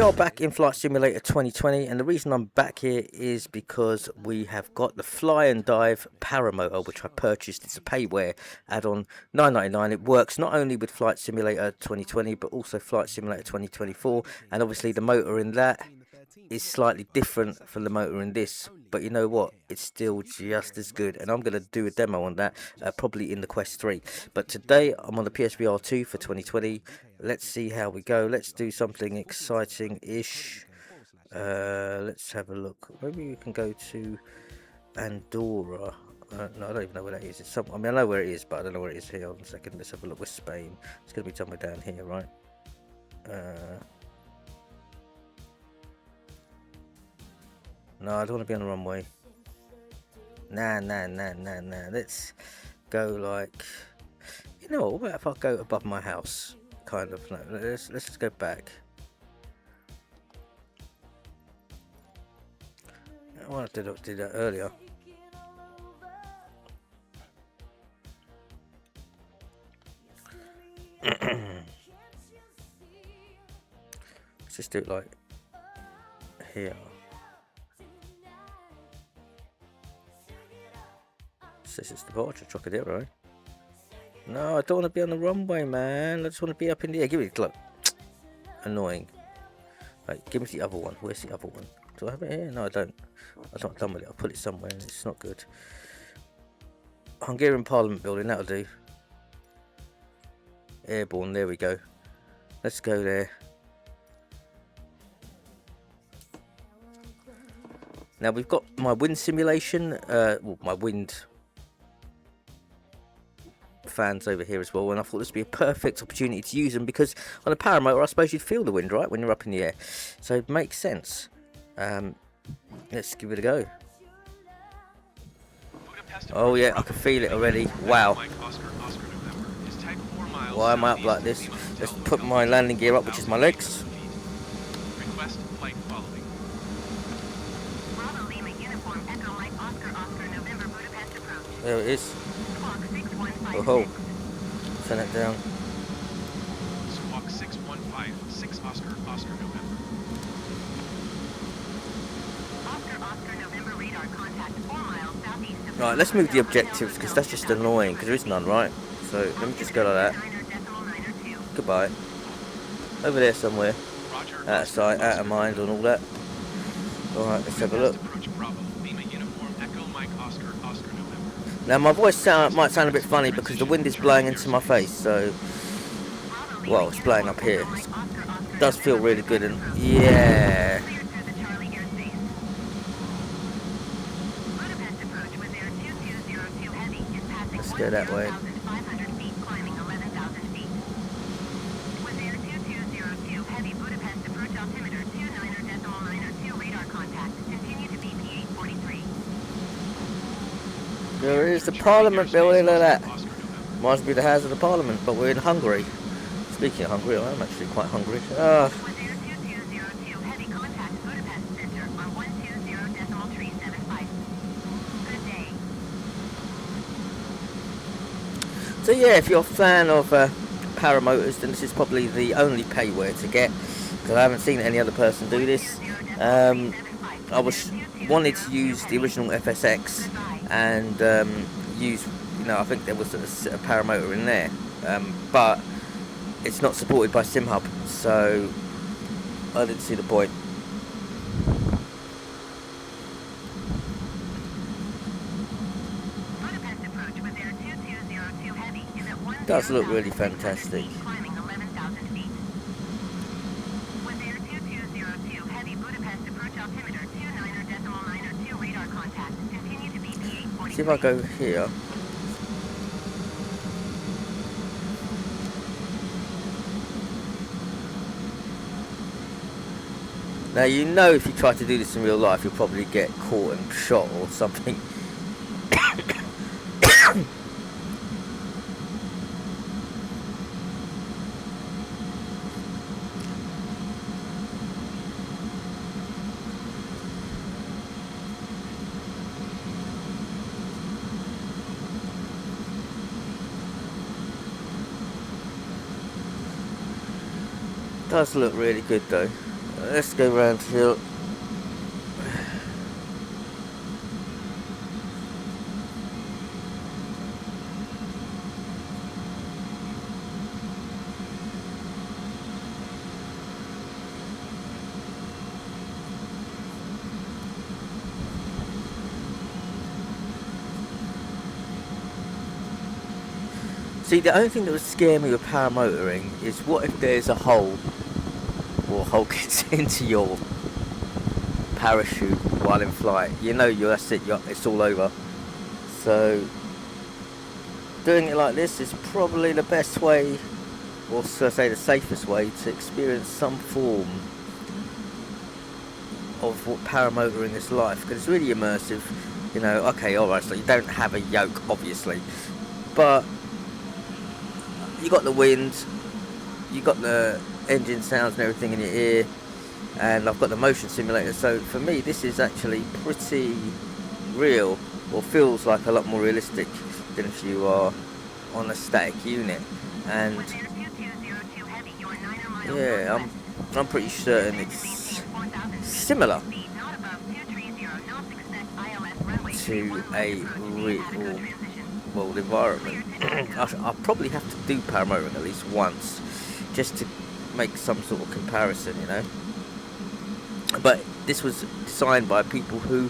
are back in Flight Simulator 2020, and the reason I'm back here is because we have got the Flyndive Paramotor, which I purchased. It's a payware add-on, $9.99. It works not only with Flight Simulator 2020, but also Flight Simulator 2024, and obviously the motor in that is slightly different from the motor in this, but you know what, it's still just as good, and I'm going to do a demo on that probably in the Quest 3. But today I'm on the PSVR 2 for 2020. Let's see how we go. Let's do something exciting-ish. Let's have a look. Maybe we can go to Andorra. No, I don't even know where that is. It's some, I mean, I know where it is, but I don't know where it is. Here, hold on a second. Let's have a look with Spain. It's going to be somewhere down here, right? No, I don't want to be on the runway. Nah. Let's go like, you know what if I go above my house? Kind of. No, let's just go back. Well, I did that earlier. Let's just do it like here. This is departure, Trocadero, right? No, I don't want to be on the runway, man. I just want to be up in the air. Give me a look. Annoying. Right, give me the other one. Where's the other one? Do I have it here? No, I don't. I'm not done with it. I'll put it somewhere. It's not good. Hungarian Parliament building, that'll do. Airborne, there we go. Let's go there. Now we've got my wind simulation. Well, my wind fans over here as well, and I thought this would be a perfect opportunity to use them, because on a Paramotor I suppose you'd feel the wind, right, when you're up in the air, so it makes sense. Let's give it a go. Oh yeah, I can feel it already. Wow. Why am I up like this? Let's put my landing gear up, which is my legs. There it is. Oh, turn it down. Squawk 615, 6 Oscar, Oscar November. Oscar November radar contact 4 miles southeast of... Right, let's move the objectives, because that's just annoying, because there is none, right? So let me just go like that. Goodbye. Over there somewhere. Out of sight, out of mind, and all that. Alright, let's have a look. Now my voice might sound a bit funny because the wind is blowing into my face, so, well, it's blowing up here. It does feel really good, and yeah. Let's go that way. There is the Parliament building, look at that. Reminds me of the House of the Parliament, but we're in Hungary. Speaking of Hungary, I am actually quite hungry. So yeah, if you're a fan of Paramotors, then this is probably the only payware to get, because I haven't seen any other person do this. I wanted to use the original FSX and use, you know, I think there was a Paramotor in there, but it's not supported by SimHub, so I didn't see the point. It does look really fantastic. See if I go here. Now you know if you try to do this in real life you'll probably get caught and shot or something. Does look really good though. Let's go round here. See, the only thing that would scare me with paramotoring is what if there's a hole, or a hole gets into your parachute while in flight. You know, that's it. It's all over. So doing it like this is probably the best way, or should I say the safest way, to experience some form of what paramotoring is like, because it's really immersive. You know, okay, alright, so you don't have a yoke, obviously, but you got the wind, you got the engine sounds and everything in your ear, and I've got the motion simulator, so for me this is actually pretty real, or feels like a lot more realistic than if you are on a static unit. And yeah, I'm pretty certain it's similar to a real world environment. I'll probably have to do paramotoring at least once, just to make some sort of comparison, you know. But this was designed by people who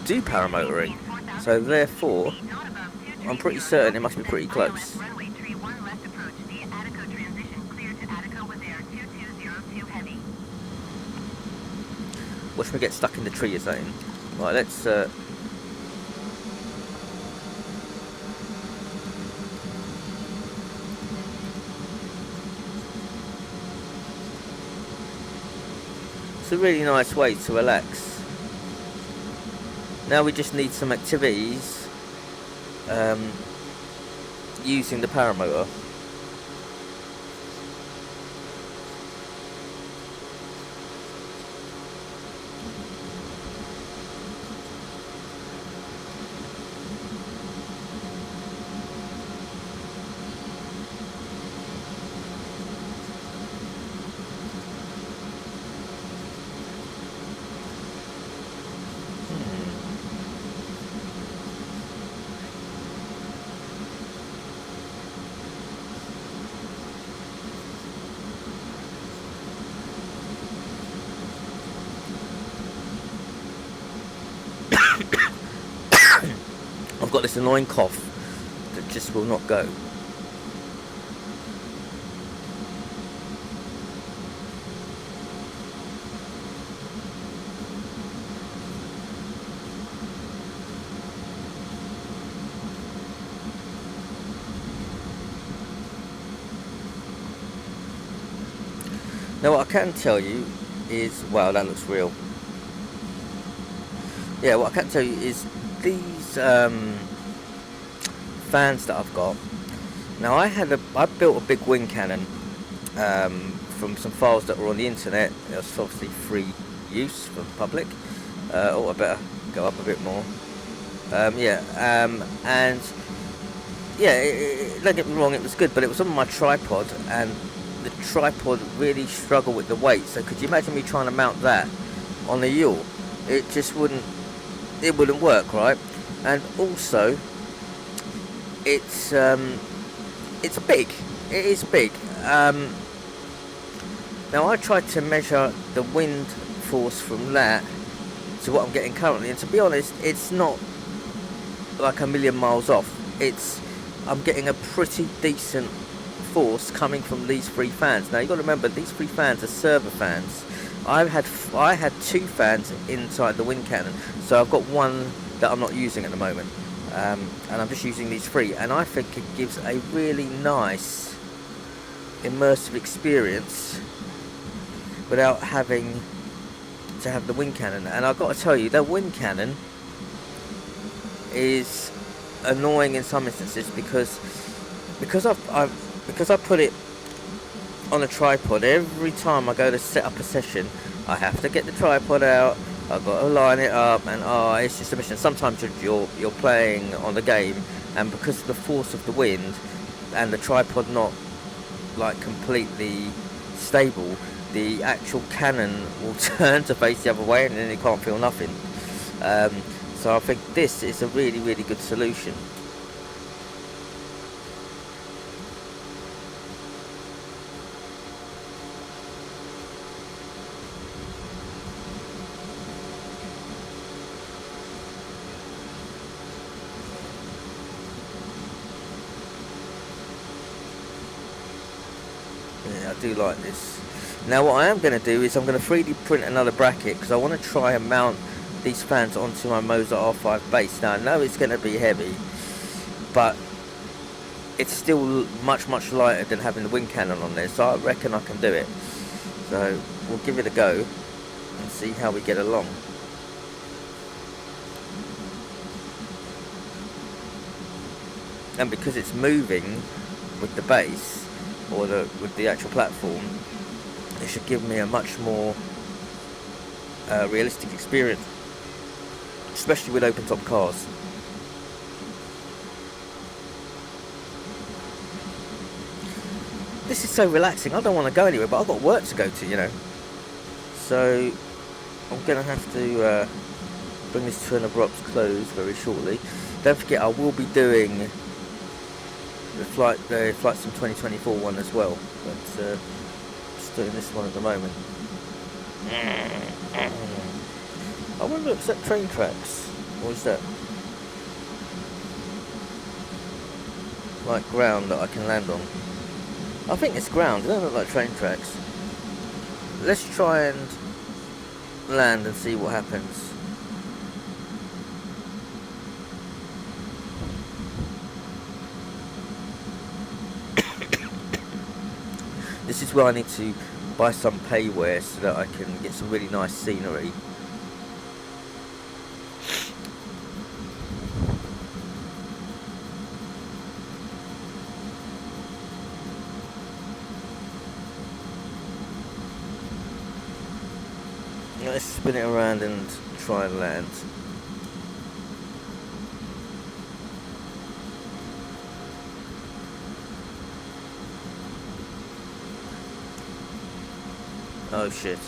do paramotoring, so therefore I'm pretty certain it must be pretty close. Watch me get stuck in the tree, you're saying? Right, let's it's a really nice way to relax. Now we just need some activities using the paramotor. I've got this annoying cough that just will not go. Now what I can tell you is, wow, that looks real. Yeah, what I can tell you is these fans that I've got. Now I built a big wing cannon from some files that were on the internet. It was obviously free use for the public. Oh, I better go up a bit more. And yeah, don't get me wrong, it was good, but it was on my tripod, and the tripod really struggled with the weight. So could you imagine me trying to mount that on the yawl? It just wouldn't work, right? And also it's big. It is big. Now I tried to measure the wind force from that to what I'm getting currently, and to be honest, it's not like a million miles off. I'm getting a pretty decent force coming from these three fans. Now you got to remember, these three fans are server fans. I had two fans inside the wind cannon, so I've got one that I'm not using at the moment, and I'm just using these three, and I think it gives a really nice immersive experience without having to have the wind cannon. And I've got to tell you, the wind cannon is annoying in some instances because I put it on a tripod. Every time I go to set up a session, I have to get the tripod out. I've got to line it up, and it's just a mission. Sometimes you're playing on the game, and because of the force of the wind and the tripod not like completely stable, the actual cannon will turn to face the other way, and then you can't feel nothing. So I think this is a really, really good solution. Yeah, I do like this. Now what I am going to do is I'm going to 3D print another bracket, because I want to try and mount these fans onto my Mozart R5 base. Now I know it's going to be heavy, but it's still much lighter than having the wing cannon on there, so I reckon I can do it. So we'll give it a go and see how we get along. And because it's moving with the base, or with the actual platform, it should give me a much more realistic experience, especially with open top cars. This is so relaxing. I don't want to go anywhere, but I've got work to go to, you know. So I'm going to have to bring this to an abrupt close very shortly. Don't forget, I will be doing the flight sim 2024 one as well, but just doing this one at the moment. I wonder if that train tracks, or is that like ground that I can land on? I think it's ground. It doesn't look like train tracks. Let's try and land and see what happens. This is where I need to buy some payware so that I can get some really nice scenery. Let's spin it around and try and land. Oh shit.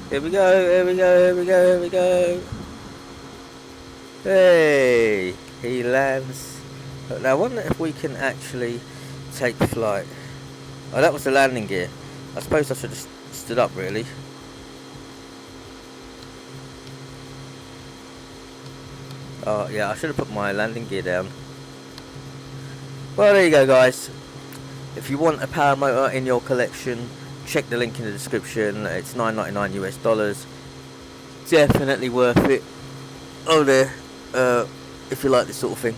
Here we go, here we go, here we go, here we go. Hey, he lands. Now I wonder if we can actually take flight. Oh, that was the landing gear. I suppose I should have stood up, really. Oh, yeah, I should have put my landing gear down. Well, there you go, guys. If you want a Paramotor in your collection, check the link in the description. It's $9.99 US. Definitely worth it. Oh, there. If you like this sort of thing.